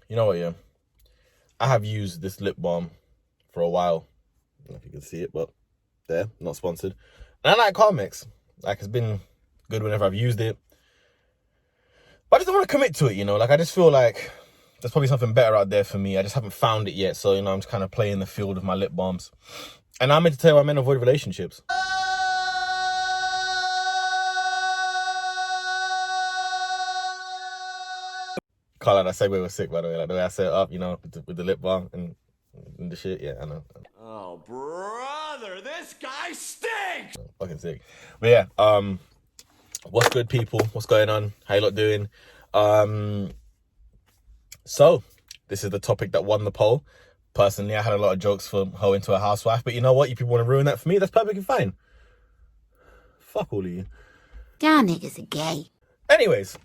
You know what, yeah? I have used this lip balm for a while. I don't know if you can see it, but there, not sponsored. And I like Carmex. Like, it's been good whenever I've used it. But I just don't want to commit to it, you know? Like, I just feel like there's probably something better out there for me. I just haven't found it yet. So, you know, I'm just kind of playing the field of my lip balms. And I'm meant to tell you why men avoid relationships. Carl, that segue was sick, by the way. Like, the way I set it up, you know, with the lip balm and the shit. Yeah, I know. Oh, brother, this guy stinks! Fucking sick. But yeah, what's good, people? What's going on? How you lot doing? So, this is the topic that won the poll. Personally, I had a lot of jokes for hoe into a housewife, but you know what? You people want to ruin that for me? That's perfectly fine. Fuck all of you. Y'all niggas are gay. Anyways,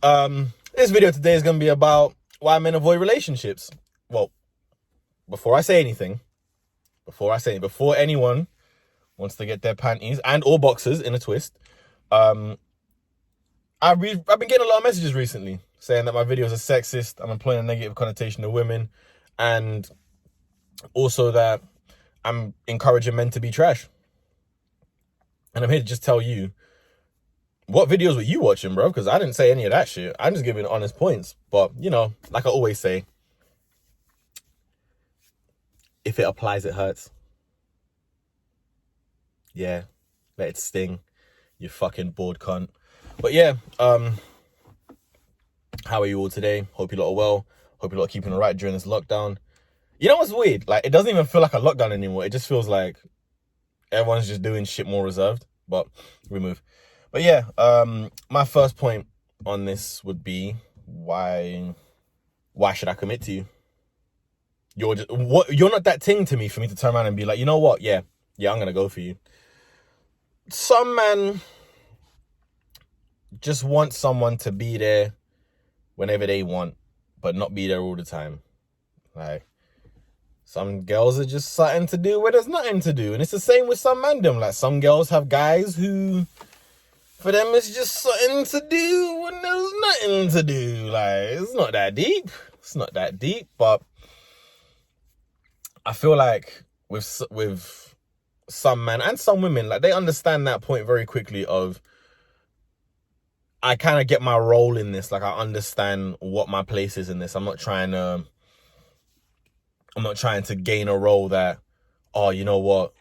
this video today is going to be about why men avoid relationships. Well, before anyone wants to get their panties and or boxers in a twist, I've been getting a lot of messages recently saying that my videos are sexist, I'm employing a negative connotation of women, and also that I'm encouraging men to be trash. And I'm here to just tell you, what videos were you watching, bro? Because I didn't say any of that shit. I'm just giving honest points. But, you know, like I always say, if it applies, it hurts. Yeah, let it sting, you fucking bored cunt. But yeah, how are you all today? Hope you lot are well. Hope you lot are keeping it right during this lockdown. You know what's weird? Like, it doesn't even feel like a lockdown anymore. It just feels like everyone's just doing shit more reserved. But we move. But yeah, my first point on this would be why should I commit to you? You're not that thing to me for me to turn around and be like, you know what? Yeah, I'm gonna go for you. Some man just want someone to be there whenever they want, but not be there all the time. Like, some girls are just something to do where there's nothing to do. And it's the same with some mandem. Like, some girls have guys who, for them, it's just something to do when there's nothing to do. Like, it's not that deep. It's not that deep. But I feel like with some men and some women, like, they understand that point very quickly of, I kind of get my role in this. Like, I understand what my place is in this. I'm not trying to gain a role that, oh, you know what,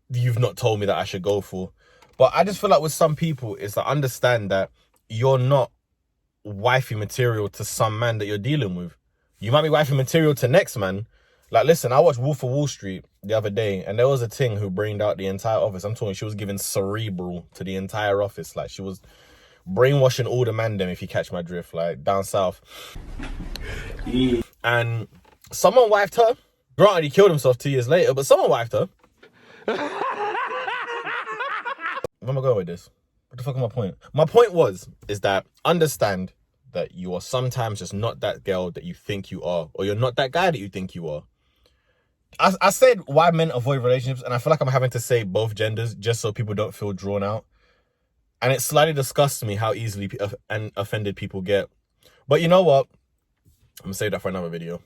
you've not told me that I should go for. But I just feel like with some people, it's to understand that you're not wifey material to some man that you're dealing with. You might be wifey material to next man. Like, listen, I watched Wolf of Wall Street the other day, and there was a ting who brained out the entire office. I'm talking, she was giving cerebral to the entire office. Like, she was brainwashing all the mandem, if you catch my drift, like, down south. And someone wifed her. Granted, he killed himself 2 years later, but someone wifed her. Where am I going with this? What the fuck is my point? My point is that understand that you are sometimes just not that girl that you think you are, or you're not that guy that you think you are. I said why men avoid relationships, and I feel like I'm having to say both genders just so people don't feel drawn out. And it slightly disgusts me how easily and offended people get. But you know what? I'm gonna save that for another video.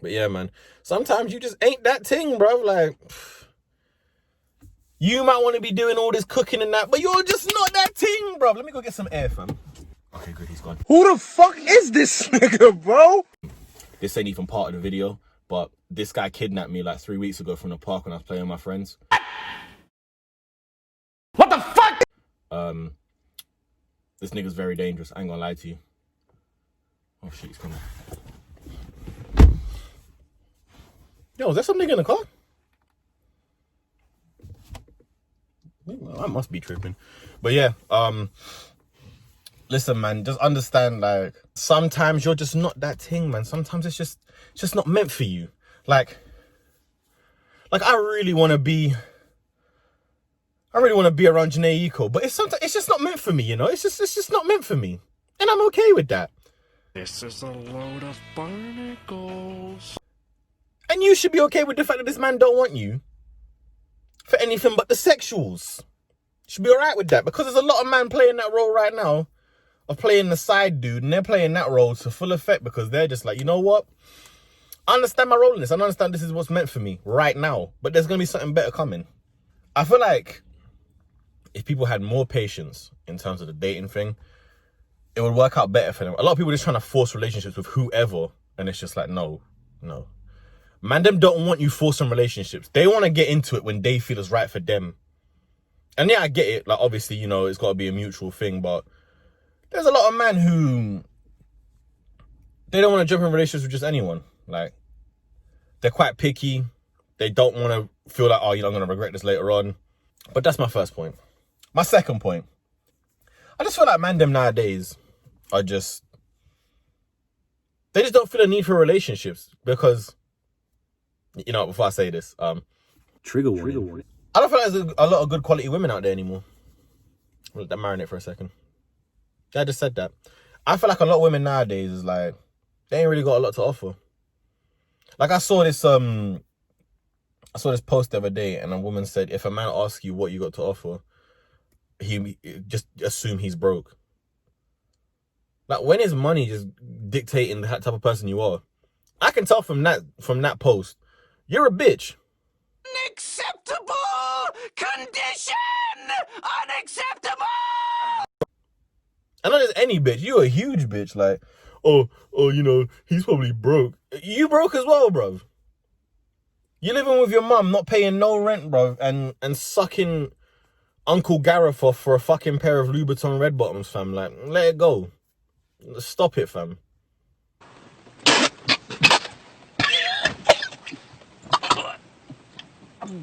But yeah, man, sometimes you just ain't that thing, bro. Like, you might want to be doing all this cooking and that, but you're just not that thing, bro. Let me go get some air, fam. Okay, good, he's gone. Who the fuck is this nigga, bro? This ain't even part of the video, but this guy kidnapped me like 3 weeks ago from the park when I was playing with my friends. What the fuck? This nigga's very dangerous. I ain't gonna lie to you. Oh shit, he's coming. Yo, is there some nigga in the car? I must be tripping. But yeah, listen, man, just understand, like, sometimes you're just not that thing, man. Sometimes it's just not meant for you. Like I really want to be around Janae Eco, but it's just not meant for me, you know? It's just not meant for me. And I'm okay with that. This is a load of barnacles. And you should be okay with the fact that this man don't want you for anything but the sexuals. You should be alright with that, because there's a lot of men playing that role right now of playing the side dude, and they're playing that role to full effect because they're just like, you know what? I understand my role in this. I understand this is what's meant for me right now, but there's going to be something better coming. I feel like if people had more patience in terms of the dating thing, it would work out better for them. A lot of people are just trying to force relationships with whoever, and it's just like, no. Man, them don't want you forcing relationships. They want to get into it when they feel it's right for them. And yeah, I get it. Like, obviously, you know, it's got to be a mutual thing, but there's a lot of men who, they don't want to jump in relationships with just anyone. Like, they're quite picky. They don't want to feel like, oh, you know, I'm going to regret this later on. But that's my first point. My second point, I just feel like man them nowadays are just, they just don't feel a need for relationships because, you know, before I say this, trigger warning. I don't feel like there's a lot of good quality women out there anymore. I'll let that marinate for a second. I just said that. I feel like a lot of women nowadays is like, they ain't really got a lot to offer. Like I saw this post the other day, and a woman said, if a man asks you what you got to offer, he just assume he's broke. Like, when is money just dictating the type of person you are? I can tell from that post, you're a bitch. Unacceptable condition! Unacceptable! I know there's any bitch. You a huge bitch. Like, oh, you know, he's probably broke. You broke as well, bruv. You living with your mum, not paying no rent, bruv, and sucking Uncle Gareth off for a fucking pair of Louboutin red bottoms, fam. Like, let it go. Stop it, fam.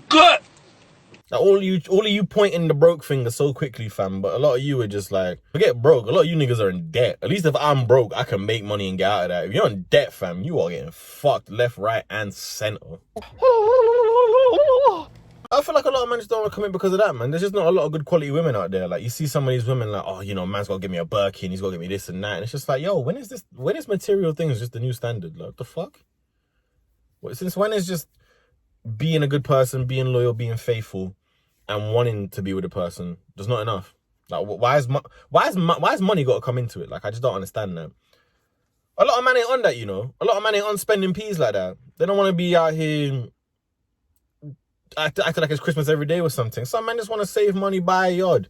Good! Like, all of you pointing the broke finger so quickly, fam, but a lot of you are just like, forget broke. A lot of you niggas are in debt. At least if I'm broke, I can make money and get out of that. If you're in debt, fam, you are getting fucked left, right, and center. I feel like a lot of men just don't want to come in because of that, man. There's just not a lot of good quality women out there. Like, you see some of these women like, oh, you know, man's got to give me a Birkin, he's got to give me this and that. And it's just like, yo, when is material things just the new standard? Like, what the fuck? Since when is just being a good person, being loyal, being faithful, and wanting to be with a person just not enough? Like, why is money got to come into it? Like, I just don't understand that. A lot of men ain't on that, you know. A lot of men ain't on spending peas like that. They don't want to be out here acting like it's Christmas every day or something. Some men just want to save money by a yard.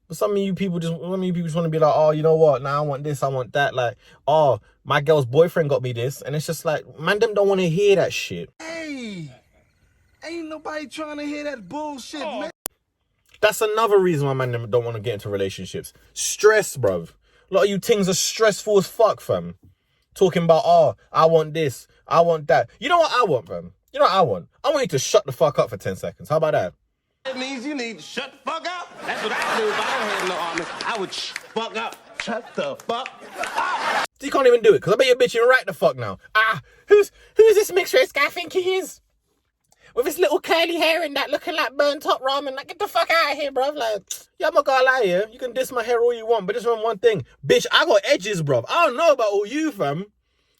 But some of you people just want to be like, oh, you know what? Now I want this, I want that. Like, oh, my girl's boyfriend got me this. And it's just like, man, them don't want to hear that shit. Hey, ain't nobody trying to hear that bullshit, man. That's another reason why man them don't want to get into relationships. Stress, bruv. A lot of you things are stressful as fuck, fam. Talking about, oh, I want this, I want that. You know what I want, fam? You know what I want? I want you to shut the fuck up for 10 seconds. How about that? That means you need to shut the fuck up. That's what I do if I don't have no army. I would fuck up. Shut the fuck up. So you can't even do it, because I bet you're bitching right the fuck now. Ah, who's this mixed race guy think he is? With his little curly hair and that looking like burnt up ramen. Like, get the fuck out of here, bruv. Like, yeah, I'm not gonna lie here. You can diss my hair all you want, but just remember one thing. Bitch, I got edges, bruv. I don't know about all you, fam.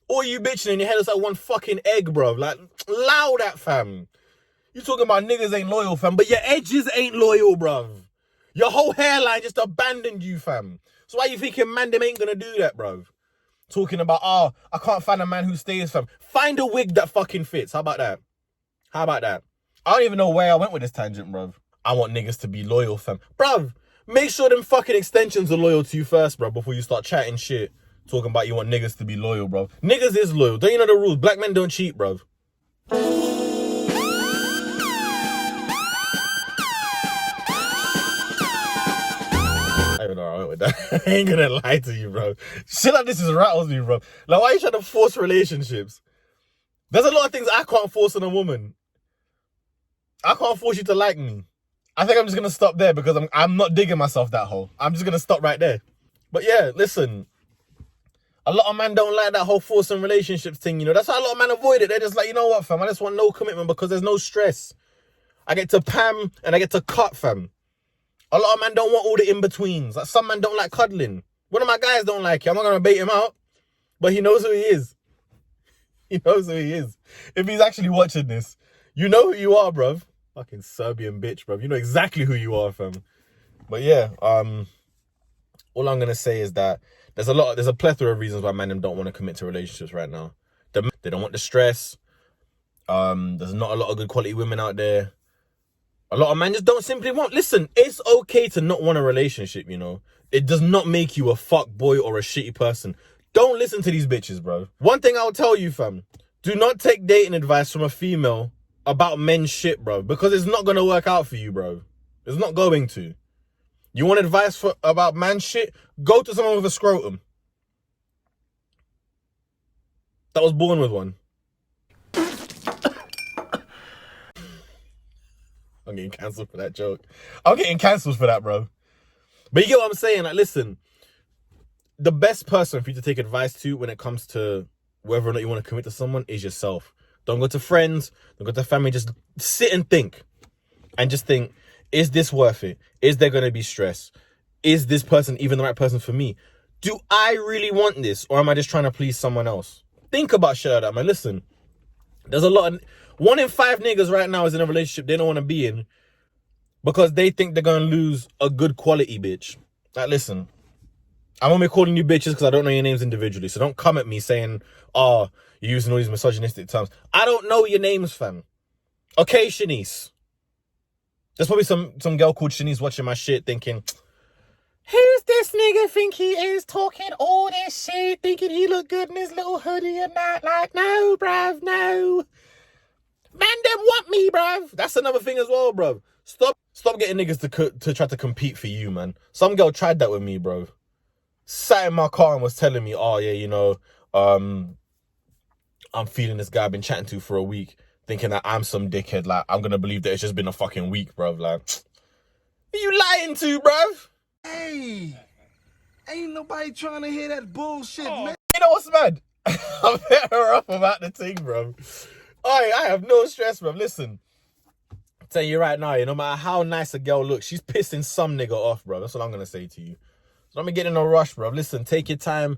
All you bitching in your head is like one fucking egg, bruv. Like, allow that, fam. You talking about niggas ain't loyal, fam, but your edges ain't loyal, bruv. Your whole hairline just abandoned you, fam. So why you thinking man them ain't gonna do that, bruv? Talking about, oh, I can't find a man who stays, fam. Find a wig that fucking fits. How about that? How about that? I don't even know where I went with this tangent, bruv. I want niggas to be loyal, fam. Bruv, make sure them fucking extensions are loyal to you first, bruv, before you start chatting shit. Talking about you want niggas to be loyal, bruv. Niggas is loyal. Don't you know the rules? Black men don't cheat, bruv. I don't know where I went with that. I ain't gonna lie to you, bro. Shit like this just rattles me, bro. Like, why are you trying to force relationships? There's a lot of things I can't force on a woman. I can't force you to like me. I think I'm just gonna stop there because I'm not digging myself that hole. I'm just gonna stop right there. But yeah, listen. A lot of men don't like that whole forcing relationships thing, you know. That's why a lot of men avoid it. They're just like, you know what, fam? I just want no commitment because there's no stress. I get to pam and I get to cut, fam. A lot of men don't want all the in-betweens. Like, some men don't like cuddling. One of my guys don't like it. I'm not going to bait him out. But he knows who he is. He knows who he is. If he's actually watching this, you know who you are, bruv. Fucking Serbian bitch, bruv. You know exactly who you are, fam. But yeah, what all I'm gonna say is that there's a plethora of reasons why men don't want to commit to relationships right now. They don't want the stress. There's not a lot of good quality women out there. A lot of men just don't simply want. Listen, it's okay to not want a relationship, you know. It does not make you a fuck boy or a shitty person. Don't listen to these bitches, bro. One thing I'll tell you, fam. Do not take dating advice from a female about men's shit, bro. Because it's not going to work out for you, bro. It's not going to. You want advice about man shit? Go to someone with a scrotum. That was born with one. I'm getting cancelled for that joke. I'm getting cancelled for that, bro. But you get what I'm saying? Like, listen, the best person for you to take advice to when it comes to whether or not you want to commit to someone is yourself. Don't go to friends, don't go to family. Just sit and think. And just think, is this worth it? Is there going to be stress? Is this person even the right person for me? Do I really want this? Or am I just trying to please someone else? Think about shit like that, man. Listen, there's a lot of... 1 in 5 niggas right now is in a relationship they don't want to be in because they think they're going to lose a good quality bitch. Like, listen, I'm only calling you bitches because I don't know your names individually. So don't come at me saying, oh, you're using all these misogynistic terms. I don't know your names, fam. Okay, Shanice. There's probably some girl called Shanice watching my shit thinking, who's this nigga think he is talking all this shit, thinking he look good in his little hoodie and that? Like, no, bruv, no. Man, them want me, bruv. That's another thing as well, bruv. Stop getting niggas to try to compete for you, man. Some girl tried that with me, bro. Sat in my car and was telling me, oh, yeah, you know, I'm feeling this guy I've been chatting to for a week, thinking that I'm some dickhead. Like, I'm going to believe that it's just been a fucking week, bruv. Like, who you lying to, bruv? Hey, ain't nobody trying to hear that bullshit, man. You know what's mad? I'm better off about the thing, bruv. I have no stress, bruv. Listen, I'll tell you right now, no matter how nice a girl looks, she's pissing some nigga off, bruv. That's what I'm going to say to you. So don't be getting in a rush, bruv. Listen, take your time.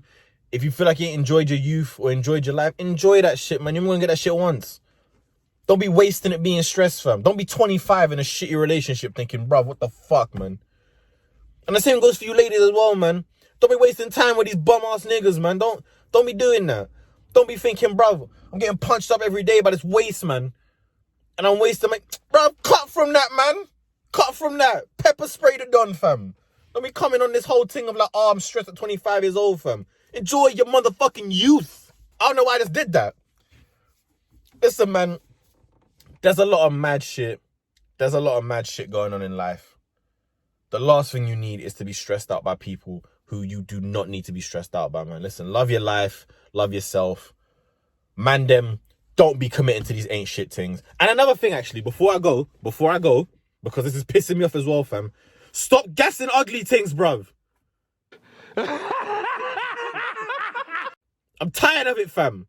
If you feel like you ain't enjoyed your youth or enjoyed your life, enjoy that shit, man. You're only going to get that shit once. Don't be wasting it being stressed, fam. Don't be 25 in a shitty relationship thinking, bruv, what the fuck, man. And the same goes for you ladies as well, man. Don't be wasting time with these bum-ass niggas, man. Don't be doing that. Don't be thinking, bruv, I'm getting punched up every day by this waste, man. And I'm wasting my... Bruv, cut from that, man. Cut from that. Pepper spray the done, fam. Don't be coming on this whole thing of like, oh, I'm stressed at 25 years old, fam. Enjoy your motherfucking youth. I don't know why I just did that. Listen, man. There's a lot of mad shit. There's a lot of mad shit going on in life. The last thing you need is to be stressed out by people who you do not need to be stressed out by, man. Listen, love your life. Love yourself. Man, them, don't be committing to these ain't shit things. And another thing, actually, before I go, because this is pissing me off as well, fam. Stop gassing ugly things, bruv. I'm tired of it, fam.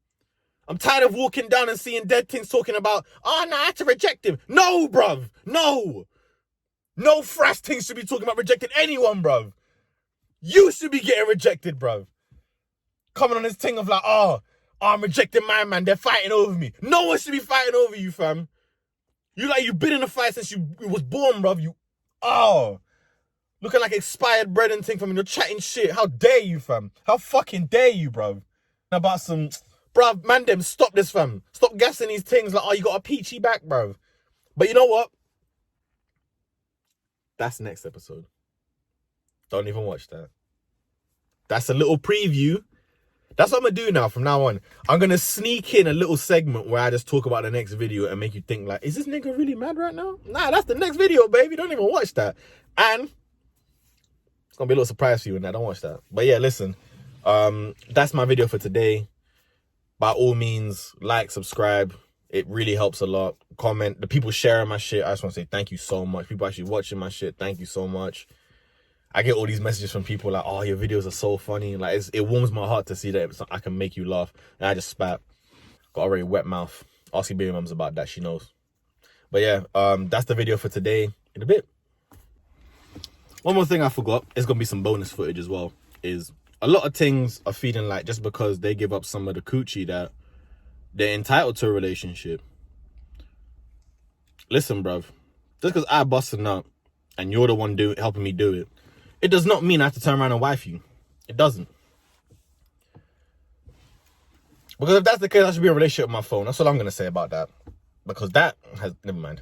I'm tired of walking down and seeing dead things talking about, oh, no, I had to reject him. No, bruv. No. No frass things should be talking about rejecting anyone, bruv. You should be getting rejected, bruv. Coming on this thing of like, oh, I'm rejecting my man. They're fighting over me. No one should be fighting over you, fam. You've been in a fight since you was born, bruv. Looking like expired bread and thing, fam. And you're chatting shit. How dare you, fam? How fucking dare you, bruv? About some... Bruv, man, them, stop this, fam. Stop gassing these things like, oh, you got a peachy back, bruv. But you know what? That's next episode. Don't even watch that. That's a little preview. That's what I'm going to do now from now on. I'm going to sneak in a little segment where I just talk about the next video and make you think like, is this nigga really mad right now? Nah, that's the next video, baby. Don't even watch that. And it's going to be a little surprise for you in that. Don't watch that. But yeah, listen. That's my video for today. By all means, like, subscribe. It really helps a lot. Comment. The people sharing my shit, I just want to say thank you so much. People actually watching my shit, thank you so much. I get all these messages from people like, oh, your videos are so funny. Like, it warms my heart to see that I can make you laugh. And I just spat. Got a very wet mouth. Ask your baby mums about that. She knows. But yeah, that's the video for today. In a bit. One more thing I forgot. It's going to be some bonus footage as well. Is a lot of things are feeling like just because they give up some of the coochie that they're entitled to a relationship. Listen, bruv. Just because I busted up and you're the one helping me do it, it does not mean I have to turn around and wife you. It doesn't. Because if that's the case, I should be in a relationship with my phone. That's all I'm going to say about that. Because that has... Never mind.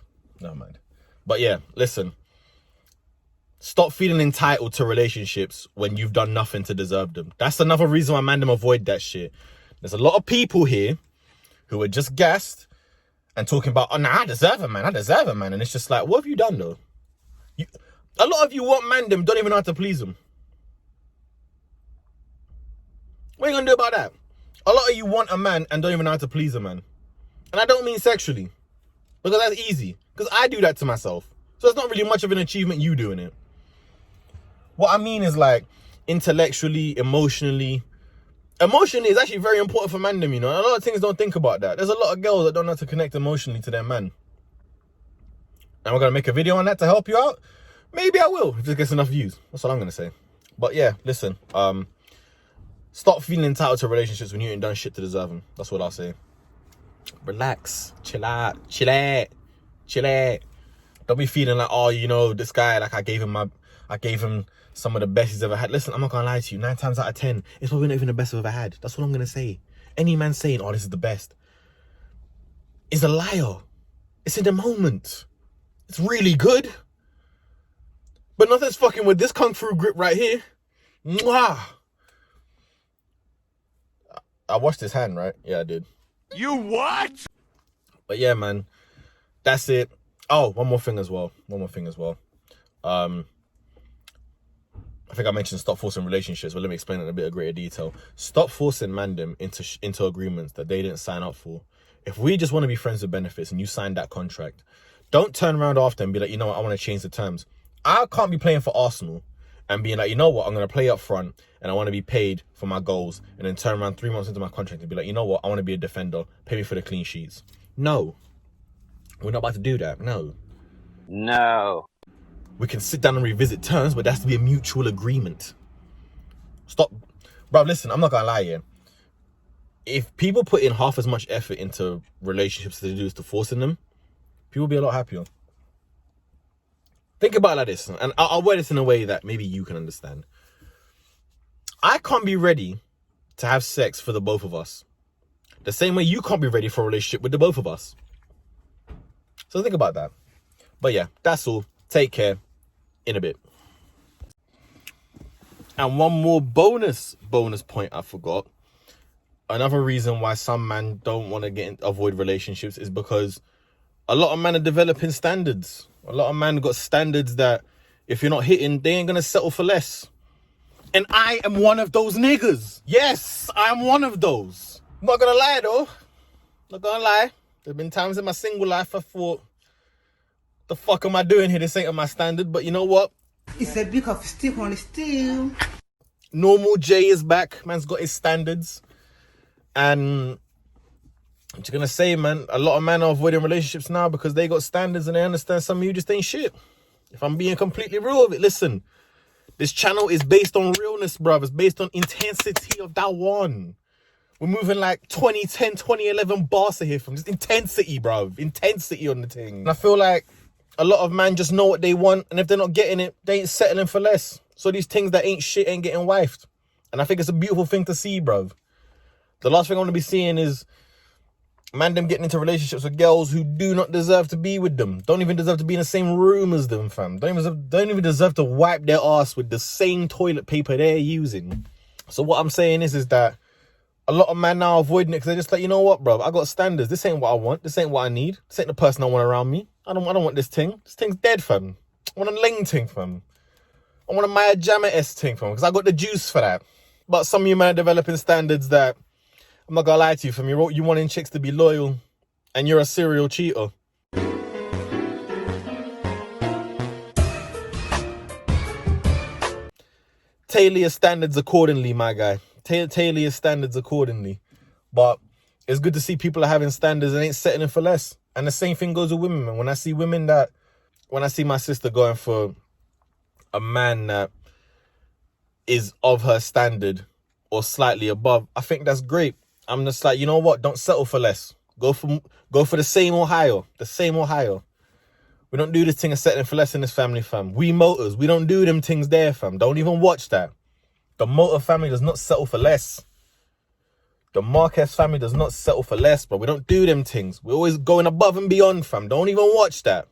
But yeah, listen. Stop feeling entitled to relationships when you've done nothing to deserve them. That's another reason why man them avoid that shit. There's a lot of people here who are just gassed and talking about, oh, nah, I deserve a man. And it's just like, what have you done, though? A lot of you want man them, don't even know how to please them. What are you going to do about that? A lot of you want a man and don't even know how to please a man. And I don't mean sexually. Because that's easy. Because I do that to myself. So it's not really much of an achievement you doing it. What I mean is like intellectually, emotionally. Emotionally is actually very important for mandem, you know. A lot of things don't think about that. There's a lot of girls that don't know how to connect emotionally to their man. And we're going to make a video on that to help you out. Maybe I will if it gets enough views. That's all I'm going to say. But yeah, listen. Stop feeling entitled to relationships when you ain't done shit to deserve them. That's what I'll say. Relax. Chill out. Don't be feeling like, oh, you know, this guy, like I gave him some of the best he's ever had. Listen, I'm not gonna lie to you. 9 times out of 10, it's probably not even the best I've ever had. That's what I'm gonna say. Any man saying, oh, this is the best, is a liar. It's in the moment. It's really good. But nothing's fucking with this kung fu grip right here. Mwah! I washed his hand, right? Yeah, I did. You what? But yeah, man, that's it. Oh, one more thing as well. I think I mentioned stop forcing relationships, but let me explain it in a bit of greater detail. Stop forcing mandem into agreements that they didn't sign up for. If we just want to be friends with benefits and you signed that contract, don't turn around after and be like, you know what, I want to change the terms. I can't be playing for Arsenal and being like, you know what, I'm going to play up front and I want to be paid for my goals, and then turn around 3 months into my contract and be like, you know what, I want to be a defender, pay me for the clean sheets. No. We're not about to do that. No. We can sit down and revisit terms, but there has to be a mutual agreement. Stop. Bro, listen, I'm not going to lie here. If people put in half as much effort into relationships as they do as to forcing them, people will be a lot happier. Think about it like this, and I'll word this in a way that maybe you can understand. I can't be ready to have sex for the both of us the same way you can't be ready for a relationship with the both of us. So think about that. But yeah, that's all. Take care. In a bit. And one more bonus point I forgot. Another reason why some men don't want to avoid relationships is because a lot of men are developing standards. A lot of men got standards that if you're not hitting, they ain't going to settle for less. And I am one of those niggas. Yes, I'm one of those. Not going to lie though. Not going to lie. There've been times in my single life I thought, the fuck am I doing here? This ain't my standard. But you know what? It's a big of stick on the steel. Normal J is back. Man's got his standards. And I'm just going to say, man, a lot of men are avoiding relationships now because they got standards and they understand some of you just ain't shit. If I'm being completely real with it, listen. This channel is based on realness, bruv. It's based on intensity of that one. We're moving like 2010, 2011 Barca here from just intensity, bruv. Intensity on the thing. And I feel like a lot of men just know what they want, and if they're not getting it, they ain't settling for less. So these things that ain't shit ain't getting wifed. And I think it's a beautiful thing to see, bruv. The last thing I want to be seeing is man them getting into relationships with girls who do not deserve to be with them. Don't even deserve to be in the same room as them, fam. Don't even deserve to wipe their ass with the same toilet paper they're using. So what I'm saying is that a lot of men now are avoiding it because they're just like, you know what, bro? I got standards. This ain't what I want. This ain't what I need. This ain't the person I want around me. I don't want this thing. This thing's dead, fam. I want a Ling thing, fam. I want a Maya Jama-S thing, fam, because I got the juice for that. But some of you men are developing standards that, I'm not gonna lie to you, fam. You wanting chicks to be loyal, and you're a serial cheater. Tailor your standards accordingly, my guy. Tailor your standards accordingly. But it's good to see people are having standards and ain't settling for less. And the same thing goes with women, man. When I see my sister going for a man that is of her standard or slightly above, I think that's great. I'm just like, you know what? Don't settle for less. Go for the same or higher. The same or higher. We don't do this thing of settling for less in this family, fam. We Motors, we don't do them things there, fam. Don't even watch that. The Motor family does not settle for less. The Marquez family does not settle for less, bro. We don't do them things. We're always going above and beyond, fam. Don't even watch that.